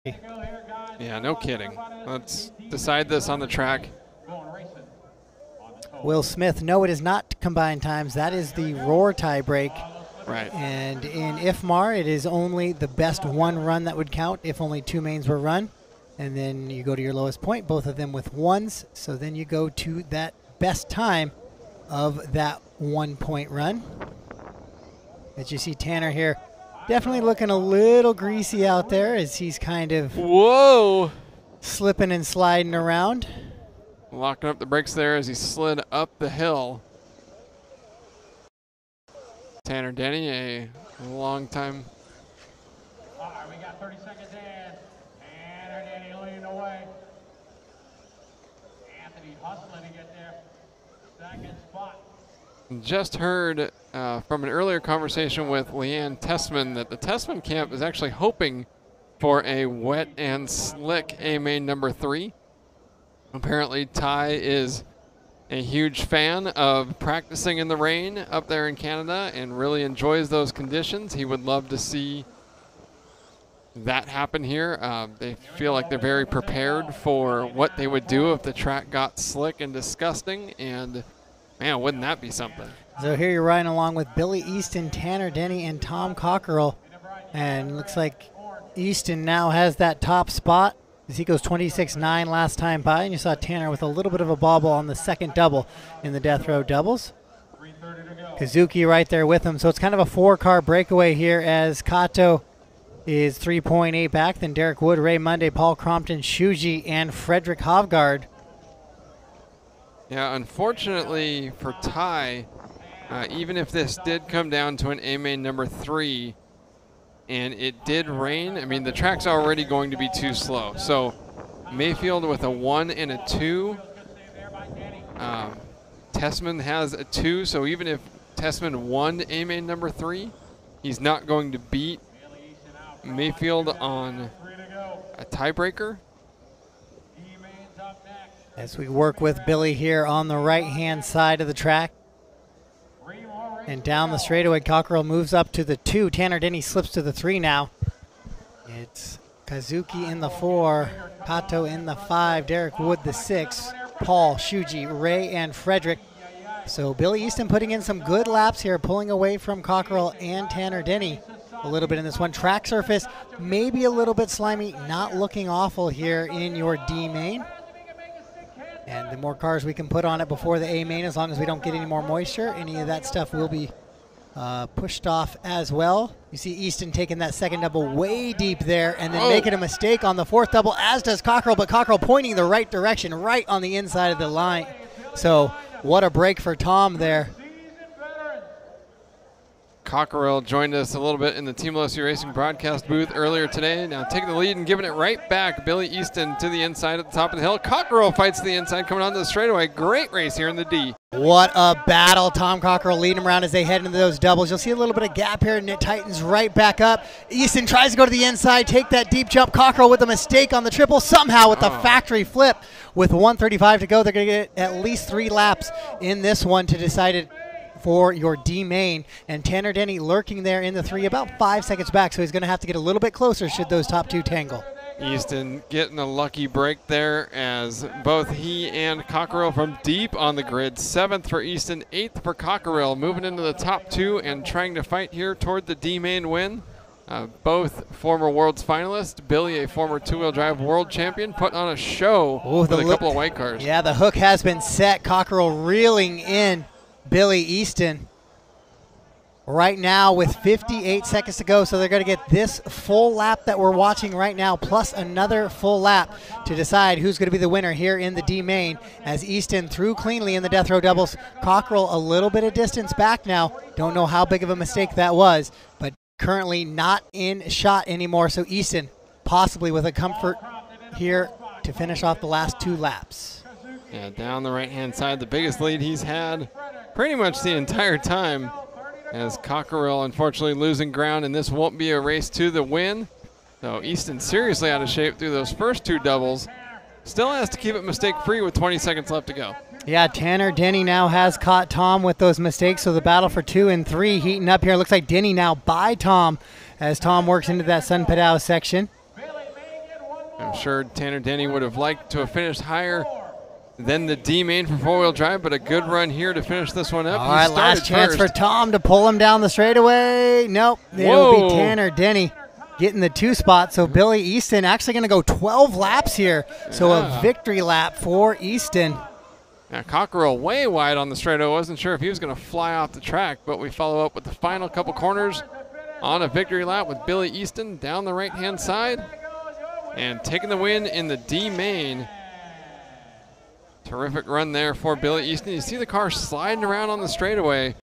Yeah, no kidding. Let's decide this on the track. Will Smith, no, it is not combined times. That is the roar tie break. Right. And in IFMAR, it is only the best one run that would count if only two mains were run. And then you go to your lowest point, both of them with ones. So then you go to that best time of that 1 point run. As you see Tanner here, definitely looking a little greasy out there as he's kind of slipping and sliding around. Locking up the brakes there as he slid up the hill. Tanner Denney, a long time. All right, we got 30 seconds in. Tanner Denney leading away. Anthony hustling to get there. Second spot. Just heard from an earlier conversation with Leanne Tessman that the Tessman camp is actually hoping for a wet and slick A-main number 3. Apparently Ty is a huge fan of practicing in the rain up there in Canada and really enjoys those conditions. He would love to see that happen here. They feel like they're very prepared for what they would do if the track got slick and disgusting, and man, wouldn't that be something? So here you're riding along with Billy Easton, Tanner Denney, and Tom Cockerill. And looks like Easton now has that top spot as he goes 26.9 last time by. And you saw Tanner with a little bit of a bobble on the second double in the Death Row doubles. Kazuki right there with him. So it's kind of a 4-car breakaway here as Kato is 3.8 back. Then Derek Wood, Ray Munday, Paul Crompton, Shuji, and Frederik Hovgaard. Yeah, unfortunately for Ty, even if this did come down to an A-main number 3 and it did rain, I mean, the track's already going to be too slow. So Mayfield with a 1 and a 2. Tessman has a 2, so even if Tessman won A-main number 3, he's not going to beat Mayfield on a tiebreaker. As we work with Billy here on the right-hand side of the track. And down the straightaway, Cockerill moves up to the 2. Tanner Denney slips to the 3 now. It's Kazuki in the 4, Kato in the 5, Derek Wood the 6, Paul, Shuji, Ray, and Frederik. So Billy Easton putting in some good laps here, pulling away from Cockerill and Tanner Denney a little bit in this one. Track surface, maybe a little bit slimy, not looking awful here in your D main. And the more cars we can put on it before the A main, as long as we don't get any more moisture, any of that stuff will be pushed off as well. You see Easton taking that second double way deep there and then making a mistake on the 4th double, as does Cockerill, but Cockerill pointing the right direction, right on the inside of the line. So what a break for Tom there. Cockerill joined us a little bit in the Team LSU Racing broadcast booth earlier today. Now taking the lead and giving it right back. Billy Easton to the inside at the top of the hill. Cockerill fights to the inside, coming onto the straightaway. Great race here in the D. What a battle. Tom Cockerill leading him around as they head into those doubles. You'll see a little bit of gap here, and it tightens right back up. Easton tries to go to the inside, take that deep jump. Cockerill with a mistake on the triple. Somehow with the factory flip with 1:35 to go, they're going to get at least 3 laps in this one to decide it for your D main. And Tanner Denney lurking there in the 3, about 5 seconds back, so he's going to have to get a little bit closer should those top 2 tangle. Easton getting a lucky break there as both he and Cockerill from deep on the grid. 7th for Easton, 8th for Cockerill, moving into the top 2 and trying to fight here toward the D main win. Both former Worlds finalists. Billy, a former 2-wheel drive world champion, putting on a show with a couple of white cars. Yeah, the hook has been set. Cockerill reeling in Billy Easton right now with 58 seconds to go. So they're going to get this full lap that we're watching right now, plus another full lap to decide who's going to be the winner here in the D main, as Easton through cleanly in the Death Row doubles. Cockerill a little bit of distance back now. Don't know how big of a mistake that was, but currently not in shot anymore. So Easton possibly with a comfort here to finish off the last 2 laps. Yeah, down the right-hand side, the biggest lead he's had pretty much the entire time, as Cockerill unfortunately losing ground, and this won't be a race to the win. So Easton seriously out of shape through those first 2 doubles. Still has to keep it mistake-free with 20 seconds left to go. Yeah, Tanner Denney now has caught Tom with those mistakes, so the battle for 2 and 3 heating up here. Looks like Denney now by Tom as Tom works into that Sun Padao section. I'm sure Tanner Denney would have liked to have finished higher than the D main for four-wheel drive, but a good run here to finish this one up. All right, last chance for Tom to pull him down the straightaway. Nope, it'll be Tanner Denney getting the 2 spot. So Billy Easton actually going to go 12 laps here. So a victory lap for Easton. Now Cockerill way wide on the straightaway. Wasn't sure if he was going to fly off the track, but we follow up with the final couple corners on a victory lap with Billy Easton down the right-hand side and taking the win in the D main. Terrific run there for Billy Easton. You see the car sliding around on the straightaway.